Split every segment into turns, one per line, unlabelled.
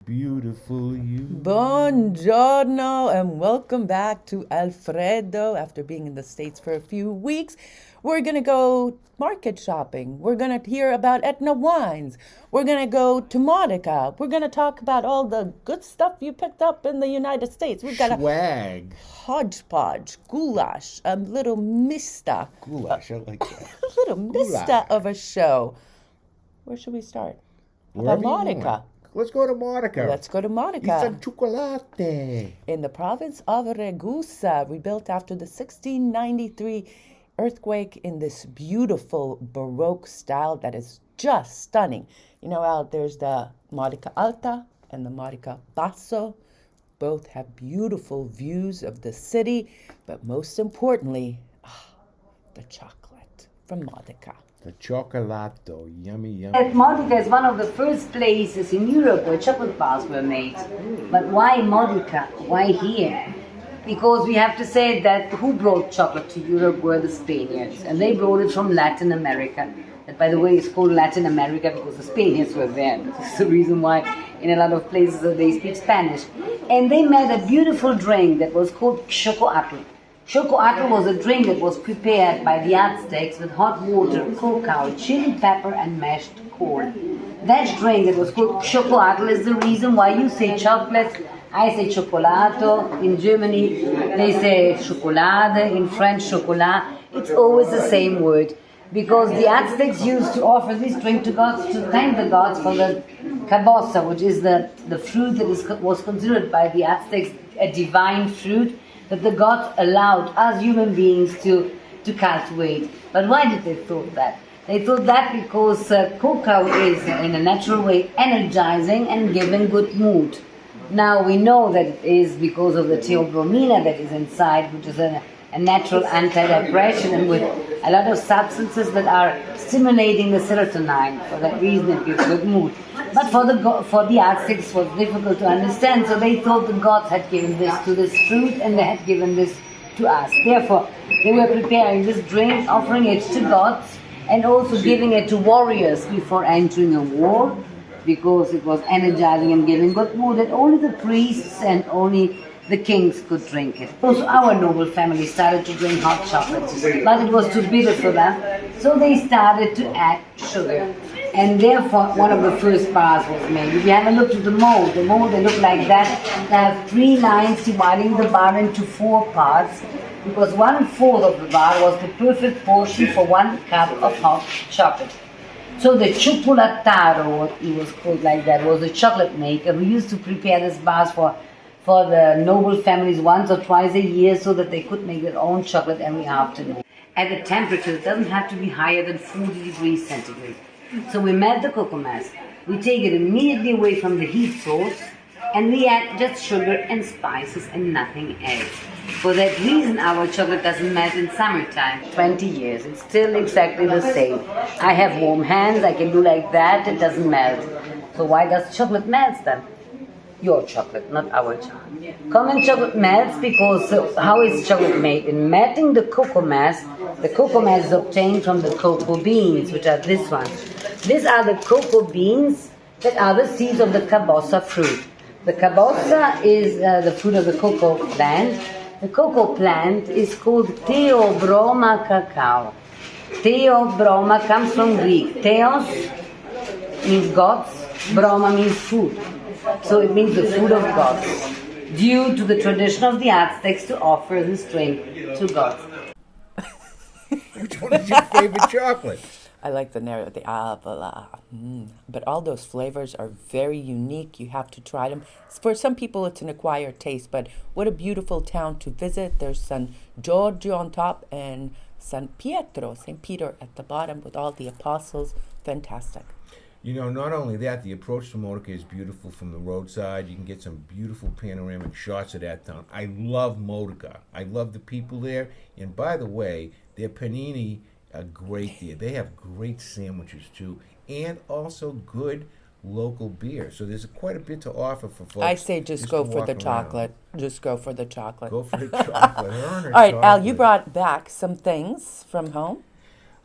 beautiful you.
Buongiorno and welcome back to Alfredo. After being in the States for a few weeks, we're going to go market shopping. We're going to hear about Etna wines. We're going to go to Modica. We're going to talk about all the good stuff you picked up in the United States. We've got a
Swag.
hodgepodge, goulash, a little mista,
Goulash, I like that.
a little mista of a show. Where should we start?
Wherever
About
you
Modica.
want. Let's go to Modica.
Let's go to
Eat
Modica.
some chocolate.
In the province of Ragusa, rebuilt after the 1693 earthquake in this beautiful Baroque style that is just stunning. You know, Al, there's the Modica Alta and the Modica Basso. Both have beautiful views of the city, but most importantly, the chocolate from Modica.
The chocolato. Yummy, yummy.
That Modica is one of the first places in Europe where chocolate bars were made. But why Modica? Why here? Because we have to say that who brought chocolate to Europe were the Spaniards, and they brought it from Latin America. That, by the way, is called Latin America because the Spaniards were there. That's the reason why in a lot of places they speak Spanish. And they made a beautiful drink that was called chocoatl. Chocoatl was a drink that was prepared by the Aztecs with hot water, cocoa, chili pepper, and mashed corn. That drink that was called chocoatl is the reason why you say chocolate. I say chocolato. In Germany, they say chocolade. In French, chocolat. It's always the same word. Because the Aztecs used to offer this drink to gods to thank the gods for the cabosa, which is the fruit that was considered by the Aztecs a divine fruit that the gods allowed us human beings to cultivate. But why did they thought that? They thought that because cocoa is, in a natural way, energizing and giving good mood. Now we know that it is because of the theobromina that is inside, which is a natural antidepressant and with a lot of substances that are stimulating the serotonin. For that reason it gives good mood. But for the Aztecs it was difficult to understand, so they thought the gods had given this to this fruit and they had given this to us. Therefore, they were preparing this drink, offering it to gods, and also giving it to warriors before entering a war, because it was energizing and giving good mood, that only the priests and only the kings could drink it. Also, our noble family started to drink hot chocolate, but it was too bitter for them, so they started to add sugar. And therefore, one of the first bars was made. If you have a look at the mold they look like that. They have 3 lines dividing the bar into 4 parts, because 1/4 of the bar was the perfect portion for 1 cup of hot chocolate. So the chocolataro, what he was called like that, was a chocolate maker who used to prepare these bars for the noble families once or twice a year so that they could make their own chocolate every afternoon. At the temperature, it doesn't have to be higher than 40 degrees centigrade. So we melt the cocoa mass, we take it immediately away from the heat source, and we add just sugar and spices and nothing else. For that reason, our chocolate doesn't melt in summertime. 20 years, it's still exactly the same. I have warm hands, I can do like that, it doesn't melt. So why does chocolate melt then? Your chocolate, not our chocolate. Common chocolate melts because how is chocolate made? In melting the cocoa mass is obtained from the cocoa beans, which are this ones. These are the cocoa beans that are the seeds of the cabosa fruit. The cabosa is the fruit of the cocoa plant. The cocoa plant is called Theobroma cacao. Theobroma comes from Greek. Theos means gods, broma means food. So it means the food of gods, due to the tradition of the Aztecs to offer this drink to gods.
Which one is your favorite chocolate?
I like the narrative, the Avila. But all those flavors are very unique. You have to try them. For some people, it's an acquired taste, but what a beautiful town to visit. There's San Giorgio on top and San Pietro, St. Peter at the bottom with all the apostles. Fantastic.
You know, not only that, the approach to Modica is beautiful from the roadside. You can get some beautiful panoramic shots of that town. I love Modica. I love the people there. And by the way, their panini are great there. They have great sandwiches too, and also good local beer. So there's quite a bit to offer for folks.
I say just go
to
for the
walk around.
chocolate. Just go for the chocolate.
Go for the chocolate. Earn her
All right, Al, you
chocolate.
brought back some things from home.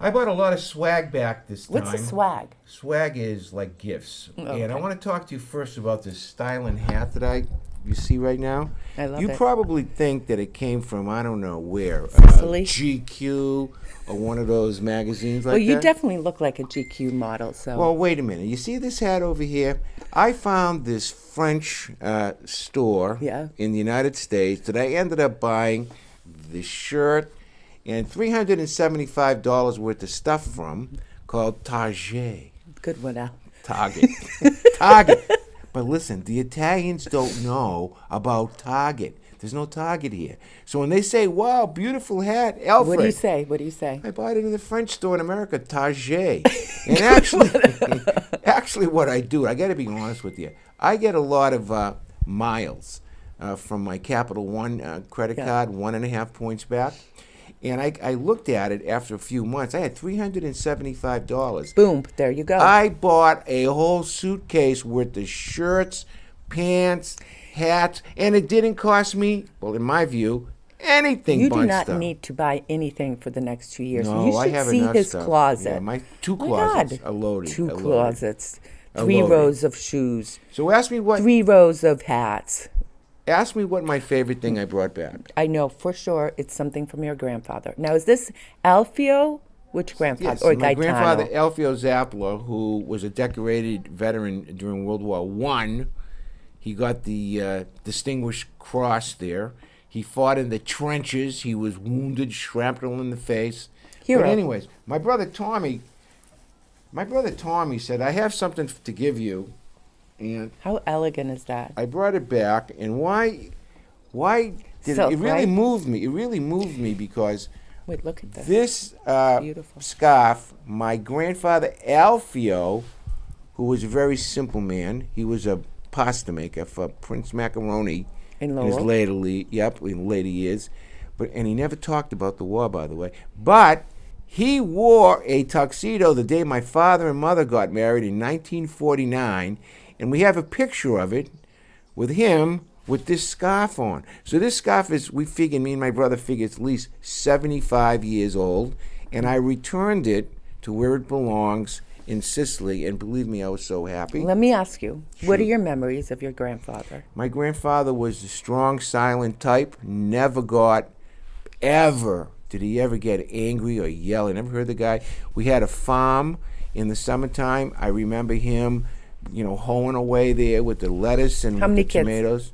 I bought a lot of swag back this time.
What's the swag?
Swag is like gifts.
Okay.
And I want to talk to you first about this styling hat that you see right now.
I love
you
it.
probably think that it came from, I don't know where.
Sicily?
GQ or one of those magazines like
Well, you
that.
definitely look like a GQ model, so.
Well, wait a minute. You see this hat over here? I found this French store
Yeah.
in the United States that I ended up buying the shirt and $375 worth of stuff from called Target.
Good one, Al.
Target. Target. But listen, the Italians don't know about Target. There's no Target here. So when they say, wow, beautiful hat, Alfred.
What do you say? What do you say?
I bought it in the French store in America, Target. And actually what I do, I got to be honest with you, I get a lot of miles from my Capital One credit card, 1.5 points back. And I looked at it after a few months. I had $375.
Boom, there you go.
I bought a whole suitcase worth of shirts, pants, hats, and it didn't cost me, well, in my view, anything.
You do
bunched
not
up.
need to buy anything for the next 2 years.
No,
you
I
should
have
see
enough
his
stuff.
closet.
Yeah, my two
My
closets
God.
are loaded.
Two
are loaded.
closets,
Are
3
loaded.
rows of shoes,
So ask me what
3 rows of hats.
my favorite thing I brought back.
I know for sure it's something from your grandfather. Now, is this Alfio? Which grandfather?
Yes,
or
my
Gaetano?
grandfather Alfio Zappler, who was a decorated veteran during World War I. He got the Distinguished Cross there. He fought in the trenches. He was wounded, shrapnel in the face.
Hero.
But anyways, my brother Tommy said, I have something to give you. And
How elegant is that?
I brought it back. And why did
Silk,
it really
right?
moved me. It really moved me because
Wait, look at this.
this
Beautiful.
scarf, my grandfather Alfio, who was a very simple man, he was a pasta maker for Prince Macaroni
In
his
Lowell?
in later years. And he never talked about the war, by the way. But he wore a tuxedo the day my father and mother got married in 1949, and we have a picture of it with him with this scarf on. So this scarf is, me and my brother figure it's at least 75 years old, and I returned it to where it belongs in Sicily, and believe me, I was so happy.
Let me ask you, what are
Shoot.
your memories of your grandfather?
My grandfather was a strong, silent type, never got, ever, did he ever get angry or yell. I never heard the guy. We had a farm in the summertime. I remember him, hoeing away there with the lettuce and
How
with
many
the
kids?
tomatoes.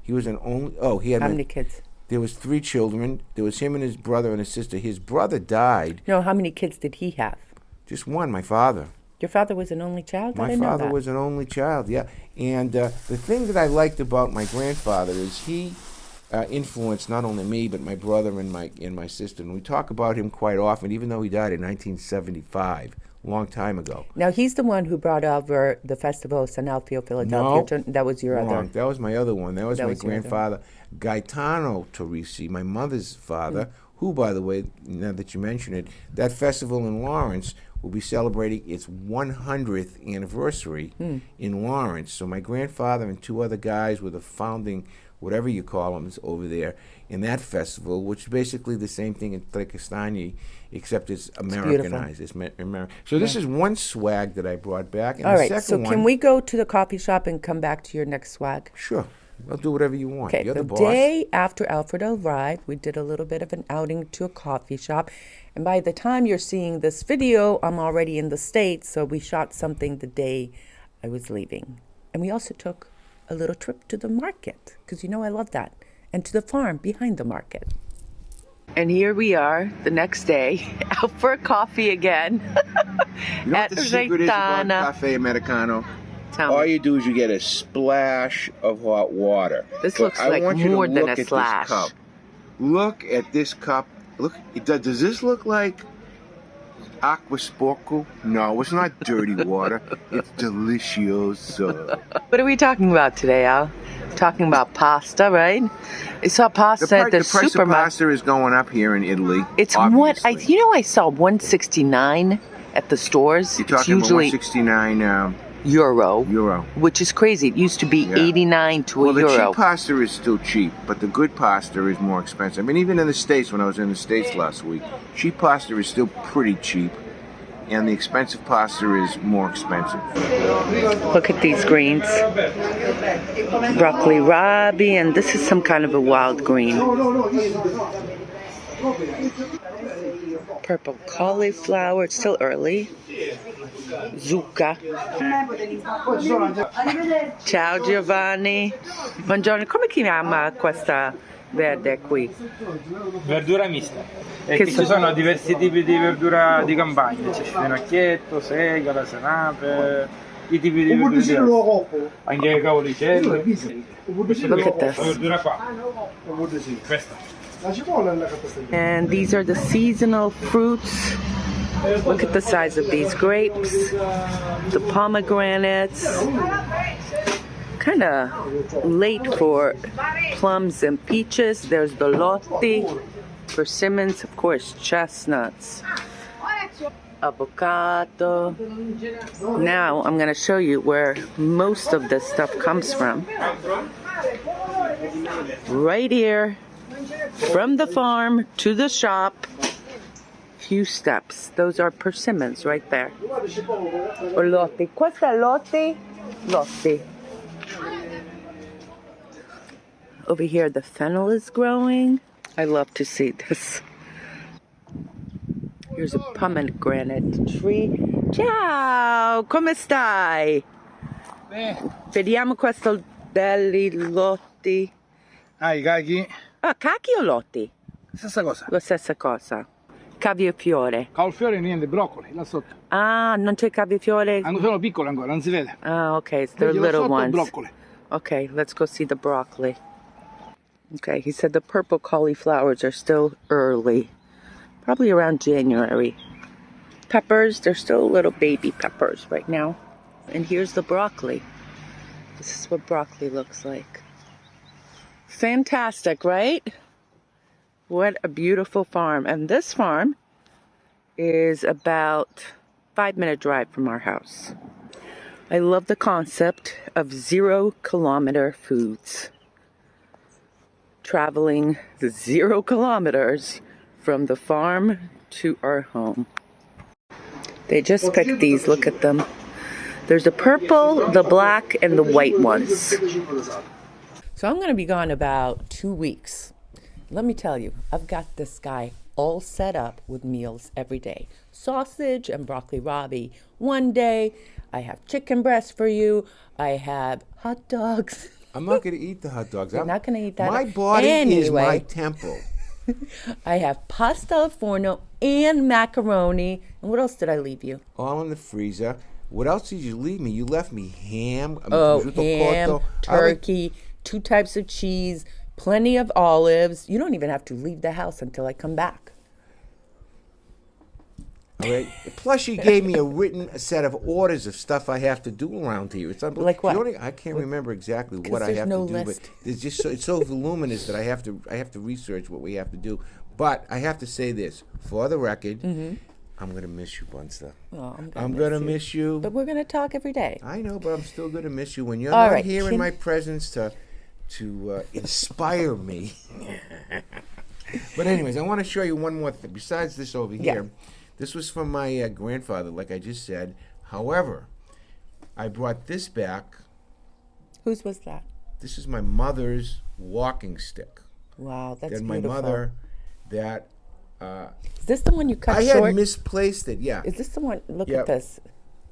He was he had
How many kids?
There was 3 children. There was him and his brother and his sister. His brother died.
No, how many kids did he have?
Just one, my father.
Your father was an only child? I
My
didn't know
father
that.
was an only child, yeah. And the thing that I liked about my grandfather is he influenced not only me but my brother and my sister. And we talk about him quite often, even though he died in 1975, a long time ago.
Now, he's the one who brought over the festival of San Alfio, Philadelphia. That was your
Wrong.
other.
That was my other one. That was my
was your other
grandfather, Gaetano Torrisi, my mother's father, who, by the way, now that you mention it, that festival in Lawrence will be celebrating its 100th anniversary in Lawrence. So my grandfather and 2 other guys were the founding, whatever you call them, over there in that festival, which is basically the same thing in Tre Castagni, except it's Americanized. So this is one swag that I brought back. And
All
the
right,
second
so
one,
can we go to the coffee shop and come back to your next swag?
Sure. I'll do whatever you want.
Okay,
You're
the
the boss.
day after Alfred arrived, we did a little bit of an outing to a coffee shop. And by the time you're seeing this video, I'm already in the States, so we shot something the day I was leaving. And we also took a little trip to the market, because I love that, and to the farm behind the market. And here we are the next day, out for a coffee again.
You know
at
what the secret is about
Reitana.
Cafe Americano?
Tell
All
me.
you do is you get a splash of hot water.
This
But
looks
I
like
want you to
more than
look
a
at this
slash.
cup. Look at this cup. Look, does this look like acqua sporco? No, it's not dirty water. It's delicioso.
What are we talking about today, Al? Talking about pasta, right? I saw pasta
The
at the
price of
supermarket.
pasta is going up here in Italy.
It's
obviously.
I saw $169 at the stores.
You're
It's
talking
usually
about 169
euro.
Euro.
Which is crazy. It used to be
Yeah.
89 to
Well,
a
the
euro.
cheap pasta is still cheap, but the good pasta is more expensive. I mean, even in the States, when I was in the States last week, cheap pasta is still pretty cheap, and the expensive pasta is more expensive.
Look at these greens. Broccoli rabi, and this is some kind of a wild green. Purple cauliflower. It's still early. Zucca. Ciao Giovanni. Buongiorno. Come si chiama questa verde qui?
Verdura mista. E
Che
che
so-
ci sono diversi tipi di verdura di campagna, c'è spenacchietto, segala, senape, i tipi di verdura diversi. Anche cavolicello.
Look at
La
this.
verdura qua. Questa.
And these are the seasonal fruits. Look at the size of these grapes, the pomegranates. Kind of late for plums and peaches. There's the lotti, persimmons, of course, chestnuts, avocado. Now I'm going to show you where most of this stuff comes from. Right here, from the farm to the shop. Few steps. Those are persimmons right there. Or lotti. Questa è lotti? Lotti. Over here the fennel is growing. I love to see this. Here's a pomegranate tree. Ciao, come stai? Vediamo questo belli lotti.
Ah, i cachi?
Ah, cachi o lotti?
Stessa cosa.
La stessa cosa. Caviafiore.
Cavolfiore niente, broccoli, là sotto.
Ah, non c'è caviafiore?
Sono piccoli ancora, non si vede.
Ah, okay, so they're
Vedi, là
little
sotto
ones.
broccoli.
Okay, let's go see the broccoli. Okay, he said the purple cauliflowers are still early. Probably around January. Peppers, they're still little baby peppers right now. And here's the broccoli. This is what broccoli looks like. Fantastic, right? What a beautiful farm. And this farm is about 5-minute drive from our house. I love the concept of 0-kilometer foods. Traveling 0 kilometers from the farm to our home. They just picked these, look at them. There's the purple, the black, and the white ones. So I'm going to be gone about 2 weeks. Let me tell you, I've got this guy all set up with meals every day. Sausage and broccoli rabi one day. I have chicken breast for you. I have hot dogs.
I'm not going to eat the hot dogs.
You're not going to eat that.
My body is my
Anyway.
temple.
I have pasta al forno and macaroni. And what else did I leave you?
All in the freezer. What else did you leave me? You left me ham.
Oh,
prosciutto
ham,
cotto.
turkey, 2 types of cheese, plenty of olives. You don't even have to leave the house until I come back.
All right. Plus, you gave me a written set of orders of stuff I have to do around here. It's unbelievable.
Like what?
I can't remember exactly what I
there's
have
no
to do,
list.
but it's just it's so voluminous that I have to research what we have to do. But I have to say this for the record. I'm gonna miss you, Bunsta.
Oh,
I'm gonna miss you.
But we're going to talk every day.
I know, but I'm still gonna miss you when you're
All
not
right,
here in
can-
my presence to inspire me. But anyways, I want to show you one more thing. Besides this over here, this was from my grandfather, like I just said. However, I brought this back.
Whose was that?
This is my mother's walking stick.
Wow, that's
Then my
beautiful.
mother, that
Is this the one you cut
I
short?
had misplaced it. Yeah,
Is this the one? Look
Yep.
at this.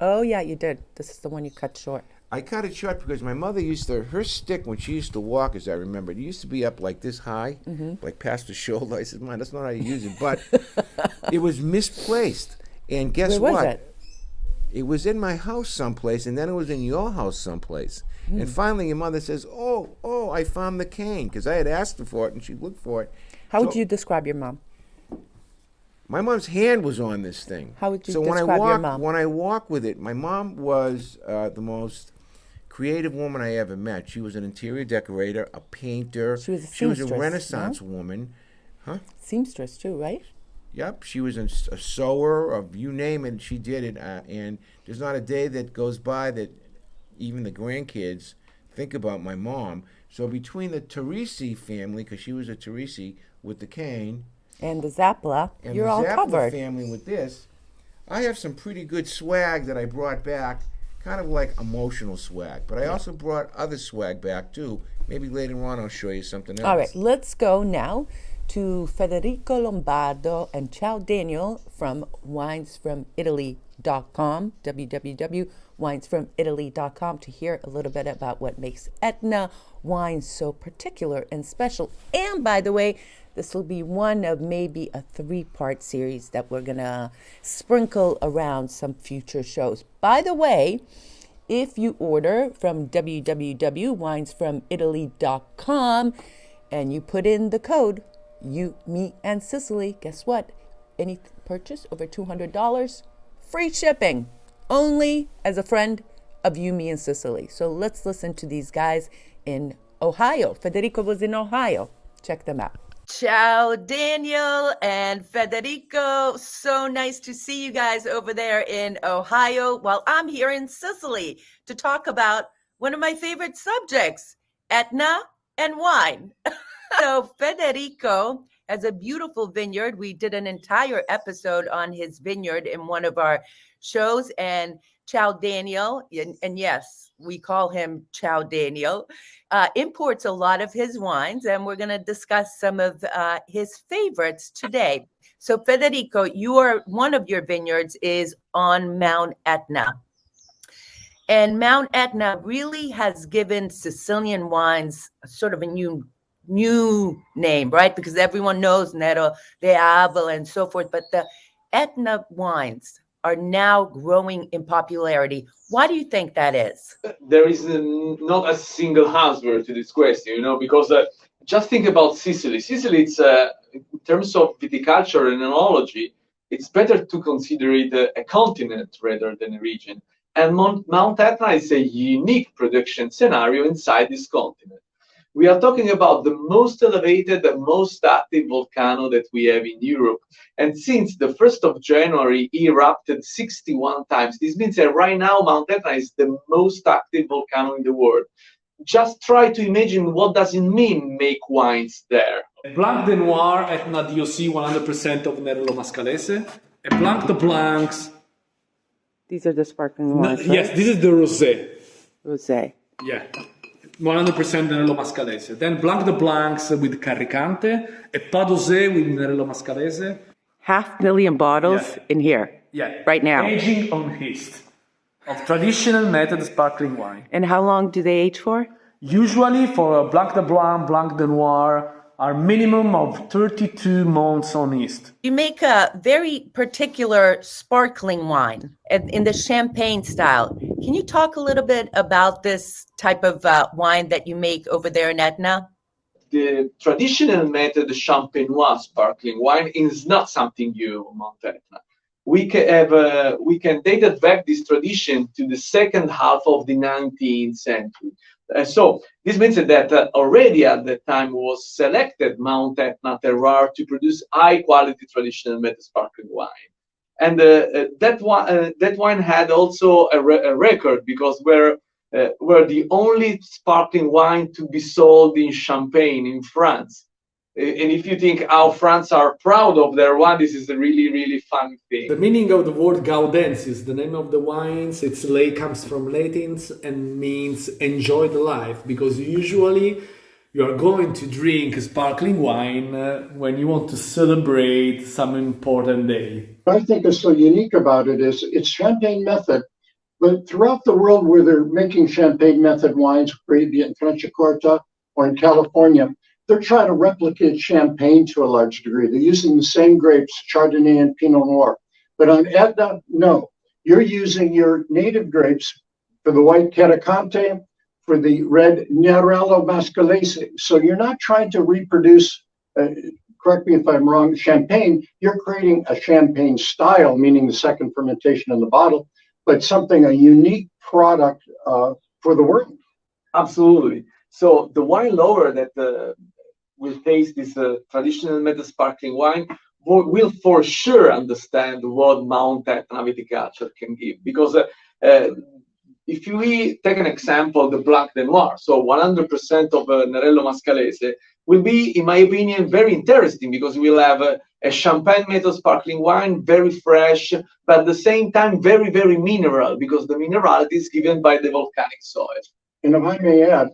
Oh, yeah, you did. This is the one you cut short.
I cut it short because my mother used to, her stick when she used to walk, as I remember, it used to be up like this high, like past the shoulder. I said, "Man, that's not how you use it." But it was misplaced. And guess
Where was
what?
it?
It was in my house someplace, and then it was in your house someplace. And finally, your mother says, "Oh, I found the cane," because I had asked her for it, and she looked for it.
How would
So-
you describe your mom?
My mom's hand was on this thing.
How would you
so when I
describe your
walk,
mom?
When I walk with it, my mom was the most creative woman I ever met. She was an interior decorator, a painter.
She was a
She was a
seamstress,
Renaissance woman.
Seamstress, too, right?
Yep, she was a sewer of you name it. She did it, and there's not a day that goes by that even the grandkids think about my mom. So between the Teresi family, because she was a Teresi with the cane,
And the Zappla,
and
you're
the
all
Zappala
covered.
family with this, I have some pretty good swag that I brought back, kind of like emotional swag. But I also brought other swag back too. Maybe later on I'll show you something else.
All right, let's go now to Federico Lombardo and Ciao Daniel from winesfromitaly.com, www.winesfromitaly.com, to hear a little bit about what makes Etna wine so particular and special. And by the way, this will be one of maybe a 3-part series that we're going to sprinkle around some future shows. By the way, if you order from www.winesfromitaly.com and you put in the code You, Me, and Sicily, guess what? Any purchase over $200, free shipping, only as a friend of You, Me, and Sicily. So let's listen to these guys in Ohio. Federico was in Ohio. Check them out. Ciao, Daniel and Federico. So nice to see you guys over there in Ohio while I'm here in Sicily to talk about one of my favorite subjects, Etna and wine. So Federico has a beautiful vineyard. We did an entire episode on his vineyard in one of our shows. And Ciao Daniel, and yes, we call him Ciao Daniel, imports a lot of his wines, and we're going to discuss some of his favorites today. So Federico, one of your vineyards is on Mount Etna. And Mount Etna really has given Sicilian wines sort of a new name, right? Because everyone knows Nero de Avola and so forth, but the Etna wines are now growing in popularity. Why do you think that is?
There is not a single answer to this question, because just think about Sicily. Sicily, it's in terms of viticulture and enology, it's better to consider it a continent rather than a region. And Mount Etna is a unique production scenario inside this continent. We are talking about the most elevated and most active volcano that we have in Europe. And since the 1st of January, it erupted 61 times. This means that right now, Mount Etna is the most active volcano in the world. Just try to imagine what does it mean make wines there.
Blanc de Noir, Etna DOC, 100% of Nerello Mascalese. A Blanc de Blancs.
These are the sparkling wines,
Yes, this is the Rosé.
Rosé.
Yeah. 100% Nerello Mascalese. Then Blanc de Blancs with Carricante, a Pas d'Osé with Nerello Mascalese.
500,000 bottles in here.
Yeah.
Right now.
Aging on yeast of traditional method sparkling wine.
And how long do they age for?
Usually for a Blanc de Blanc, Blanc de Noir, are minimum of 32 months on yeast.
You make a very particular sparkling wine in the champagne style. Can you talk a little bit about this type of wine that you make over there in Etna?
The traditional method, champenois sparkling wine, is not something new on Mount Etna. We can date back this tradition to the second half of the 19th century. So this means that already at the time was selected Mount Etna terroir to produce high quality traditional method sparkling wine. And that wine had also a record because we're the only sparkling wine to be sold in Champagne in France. And if you think how France are proud of their wine, this is a really, really fun thing.
The meaning of the word gaudensis, the name of the wines, comes from Latin and means enjoy the life, because usually you are going to drink sparkling wine when you want to celebrate some important day.
What I think is so unique about it is it's Champagne method, but throughout the world where they're making Champagne method wines, be it in Franciacorta or in California, they're trying to replicate Champagne to a large degree. They're using the same grapes, Chardonnay and Pinot Noir. But on Etna, no. You're using your native grapes for the white Carricante, for the red Nerello Mascalese. So you're not trying to reproduce, correct me if I'm wrong, Champagne. You're creating a Champagne style, meaning the second fermentation in the bottle, but a unique product for the world.
Absolutely. So the wine lover that will taste this traditional method sparkling wine will for sure understand what Mount Etna viticulture can give. Because if we take an example, the Blanc de Noir, so 100% of Nerello Mascalese, will be, in my opinion, very interesting because we'll have a champagne method sparkling wine, very fresh, but at the same time, very, very mineral, because the minerality is given by the volcanic soil.
And if I may add,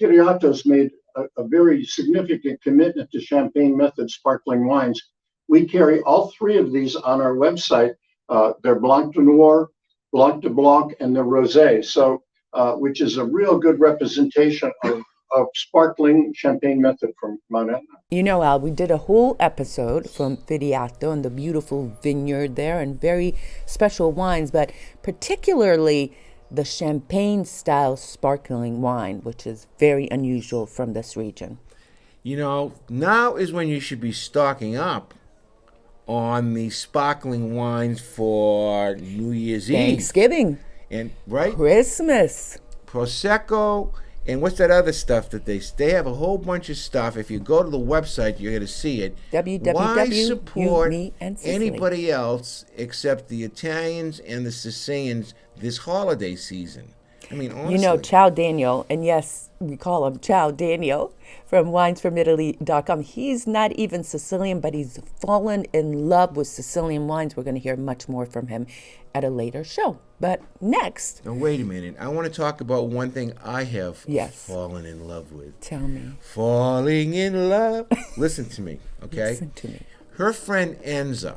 Kiriato's made a very significant commitment to champagne method sparkling wines. We carry all three of these on our website. They're Blanc de Noir, Blanc de Blanc, and the Rosé. So, which is a real good representation of sparkling champagne method from Mount Etna.
You know, Al, we did a whole episode from Viriato and the beautiful vineyard there and very special wines, but particularly the champagne style sparkling wine, which is very unusual from this region.
You know, now is when you should be stocking up on the sparkling wines for New Year's Eve.
Thanksgiving.
And right?
Christmas.
Prosecco. And what's that other stuff that they have a whole bunch of stuff. If you go to the website, you're going to see it. Why support anybody else except the Italians and the Sicilians this holiday season? I mean, honestly.
You know, Ciao Daniel, and yes, we call him Ciao Daniel from winesfromitaly.com. He's not even Sicilian, but he's fallen in love with Sicilian wines. We're going to hear much more from him at a later show. But next.
Now, wait a minute. I want to talk about one thing I have fallen in love with.
Tell me.
Falling in love. Listen to me, okay?
Listen to me.
Her friend Enza,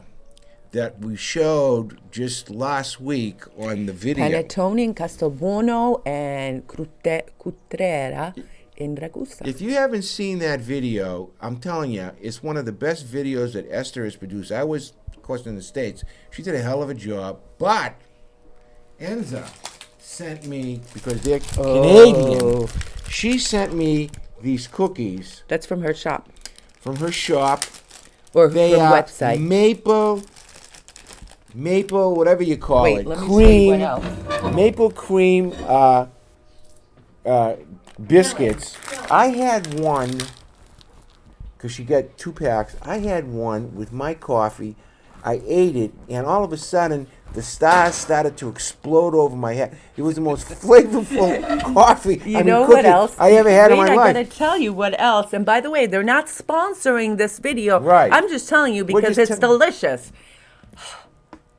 that we showed just last week on the video.
Panettone in Castelbuono and Cutrera in Ragusa.
If you haven't seen that video, I'm telling you, it's one of the best videos that Esther has produced. I was, of course, in the States. She did a hell of a job, but Enza sent me, because they're Canadian, she sent me these cookies.
That's from her shop.
From her shop.
Or
they
from
are
website.
Maple, whatever you call it.
Let me
cream,
see what else.
maple cream biscuits. I had one, because she got 2 packs. I had one with my coffee. I ate it, and all of a sudden, the stars started to explode over my head. It was the most flavorful coffee
What else?
I ever had in my life.
I gotta tell you what else. And by the way, they're not sponsoring this video.
Right.
I'm just telling you because it's delicious.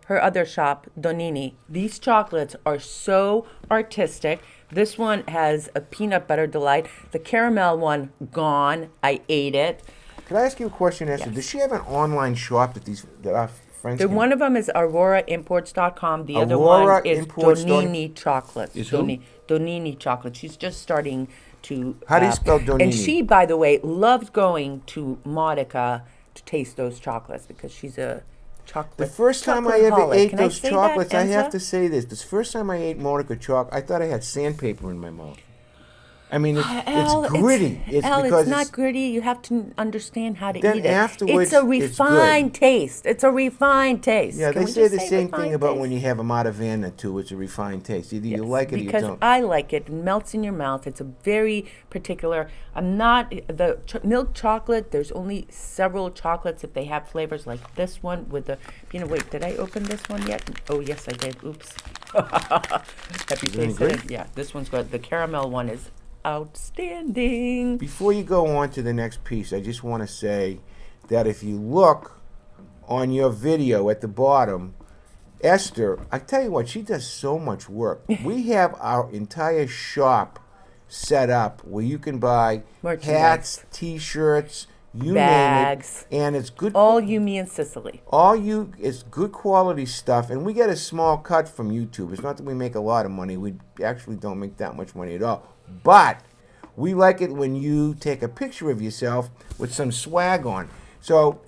Her other shop, Donini. These chocolates are so artistic. This one has a peanut butter delight. The caramel one, gone. I ate it.
Can I ask you a question, Esther?
Yes.
Does she have an online shop that our friends can...
One of them is AuroraImports.com. The other one is Donini Chocolate.
Is who?
Donini Chocolate. She's just starting to...
How do you spell Donini?
And she, by the way, loves going to Modica to taste those chocolates because she's a chocolate.
The first time I ever ate those chocolates, I have
Enza?
to say this. The first time I ate Monica chocolate, I thought I had sandpaper in my mouth. I mean, it's gritty.
It's not gritty. You have to understand how to eat it.
Afterwards,
it's a refined taste. It's a refined taste.
Yeah,
Can
they
we
say
just
the same thing
refined
about
taste?
when you have a Matavana too. It's a refined taste. Either you like it or you don't.
Because I like it. It melts in your mouth. It's a very particular. I'm not the milk chocolate. There's only several chocolates if they have flavors like this one with the. Wait, did I open this one yet? Oh yes, I did. Oops. Happy taste. Yeah, this one's good. The caramel one is outstanding.
Before you go on to the next piece, I just want to say that if you look on your video at the bottom, Esther, I tell you what, she does so much work. We have our entire shop set up where you can buy hats, T-shirts, you
bags,
name it, and it's good.
All you, me, and Sicily.
It's good quality stuff, and we get a small cut from YouTube. It's not that we make a lot of money. We actually don't make that much money at all. But we like it when you take a picture of yourself with some swag on. So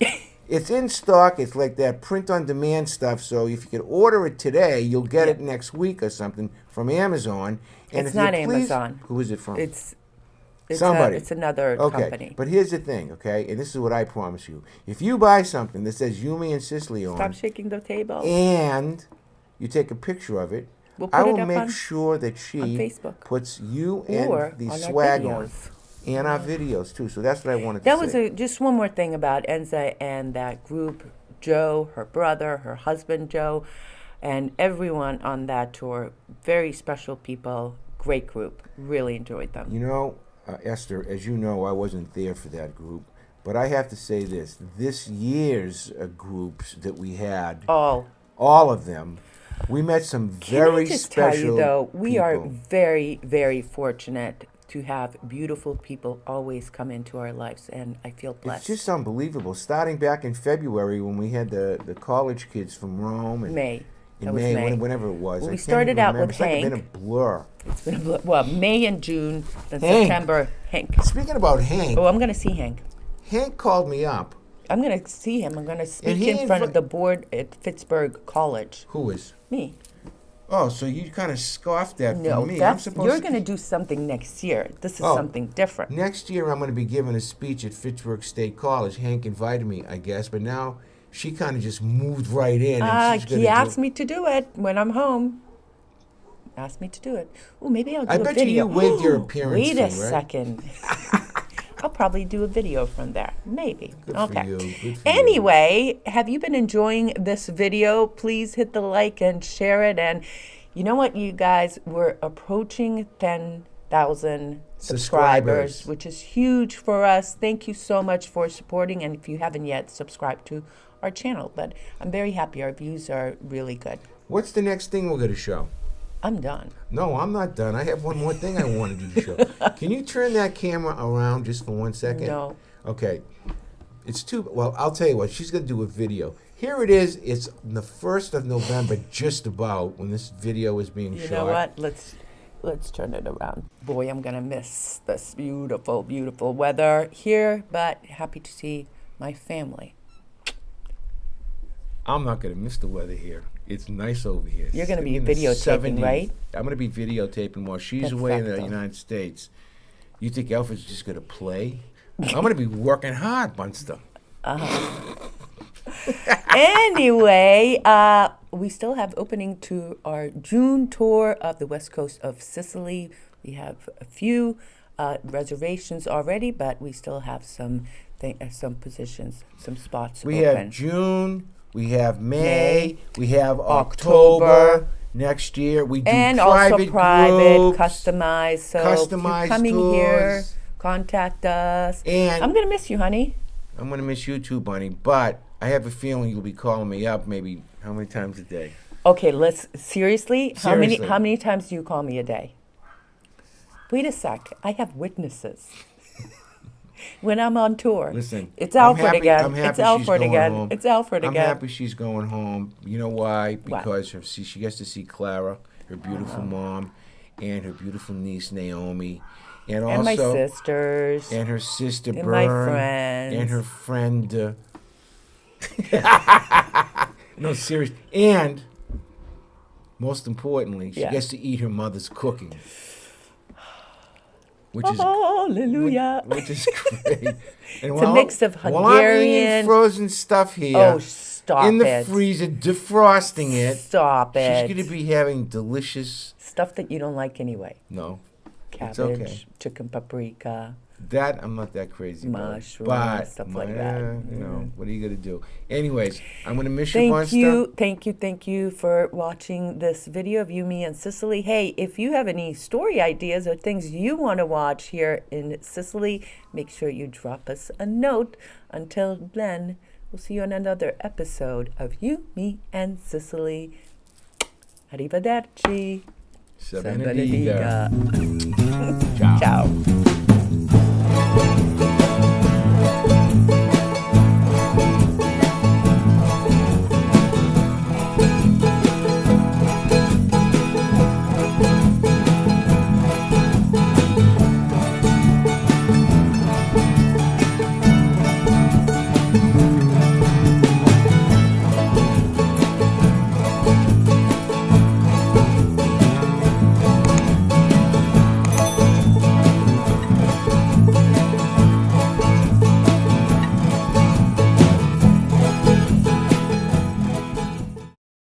it's in stock. It's like that print-on-demand stuff. So if you could order it today, you'll get it next week or something from Amazon. And
it's not Amazon.
Who is it from?
It's
somebody.
It's another company.
But here's the thing, okay? And this is what I promise you. If you buy something that says Yumi and Sicily on...
Stop shaking the table.
And you take a picture of it,
we'll put
I will
it up
make sure that she puts you and the swag on. and our videos too. So that's what I wanted to
That
say.
was just one more thing about Enza and that group. Joe, her brother, her husband Joe, and everyone on that tour. Very special people. Great group. Really enjoyed them.
You know, Esther, as you know, I wasn't there for that group, but I have to say this year's groups that we had, all of them, we met some very
Can I just
special
tell you though, we
people.
are very, very fortunate to have beautiful people always come into our lives, and I feel blessed.
It's just unbelievable. Starting back in February when we had the college kids from Rome. And
May.
In
That was
May,
May.
Whenever it was.
Well,
I
we
can't
started
even
out
remember.
with
It's like
Hank.
it's been a blur.
It's been well, May and June, then
Hank.
September. Hank.
Speaking about Hank,
Oh, I'm going to see Hank.
Hank called me up.
I'm going to see him. I'm going to speak
he
in front of the board at Pittsburgh College.
Who is?
Me.
Oh, so you kind of scoffed at
No,
me.
that's you're going to do something next year. This is
Oh.
something different.
Next year, I'm going to be giving a speech at Pittsburgh State College. Hank invited me, I guess, but now she kind of just moved right in. And she's
He asked me to do it when I'm home. Asked me to do it. Oh, maybe I'll do
I
a
bet
video.
you waived your appearance
Wait
fee,
a
right?
second. I'll probably do a video from there. Maybe.
Good
okay.
for you. Good for you.
Anyway, have you been enjoying this video? Please hit the like and share it. And you know what, you guys? We're approaching 10,000 subscribers, which is huge for us. Thank you so much for supporting. And if you haven't yet, subscribe to our channel. But I'm very happy. Our views are really good.
What's the next thing we're going to show?
I'm done.
No, I'm not done. I have one more thing I wanted you to show. Can you turn that camera around just for 1 second?
No.
Okay. It's too, well, I'll tell you what. She's going to do a video. Here it is. It's the 1st of November, just about, when this video is being shot.
You know what? Let's turn it around. Boy, I'm gonna miss this beautiful, beautiful weather here, but happy to see my family.
I'm not going to miss the weather here. It's nice over here.
You're gonna be
In the
videotaping,
70s.
right?
I'm going to be videotaping while she's away in the
Perfecto.
United States. You think Alfred's just going to play? I'm going to be working hard, Bunster.
Anyway, we still have opening to our June tour of the west coast of Sicily. We have a few reservations already, but we still have some positions, some spots
We
open.
have June, we have May,
May,
we have
October.
October. Next year, we do
And
private
also private,
groups,
customized. So if
customized
you're coming here,
tours.
contact us.
And
I'm gonna miss you, honey.
I'm going to miss you too, Bunny, but I have a feeling you'll be calling me up maybe how many times a day?
Okay, let's seriously.
Seriously.
How many times do you call me a day? Wait a sec. I have witnesses. When I'm on tour.
Listen,
It's Alfred
I'm
again.
happy
It's
she's
Alfred
going
again.
home.
It's Alfred
I'm
again.
happy she's going home. You know why?
Why?
Because she gets to see Clara, her beautiful mom, and her beautiful niece Naomi, and also
And my sisters.
and her sister
And
Bern,
my friends.
and her friend. No, serious. And most importantly, she
Yeah.
gets to eat her mother's cooking, which is
Hallelujah.
which is great. And
It's a mix of
while I'm eating
Hungarian-
frozen stuff here,
Oh, stop
in the
it.
freezer, defrosting it.
Stop it.
She's going to be having delicious.
Stuff that you don't like anyway.
No,
Cabbage,
okay.
chicken paprika.
that I'm not that crazy about.
Mushrooms,
But
stuff like that.
You know, what are you going to do? Anyways, I'm going to miss you,
Thank you for watching this video of you, me, and Sicily. Hey, if you have any story ideas or things you want to watch here in Sicily, make sure you drop us a note. Until then, we'll see you on another episode of You, Me, and Sicily. Arrivederci.
Sebenadiga.
Ciao.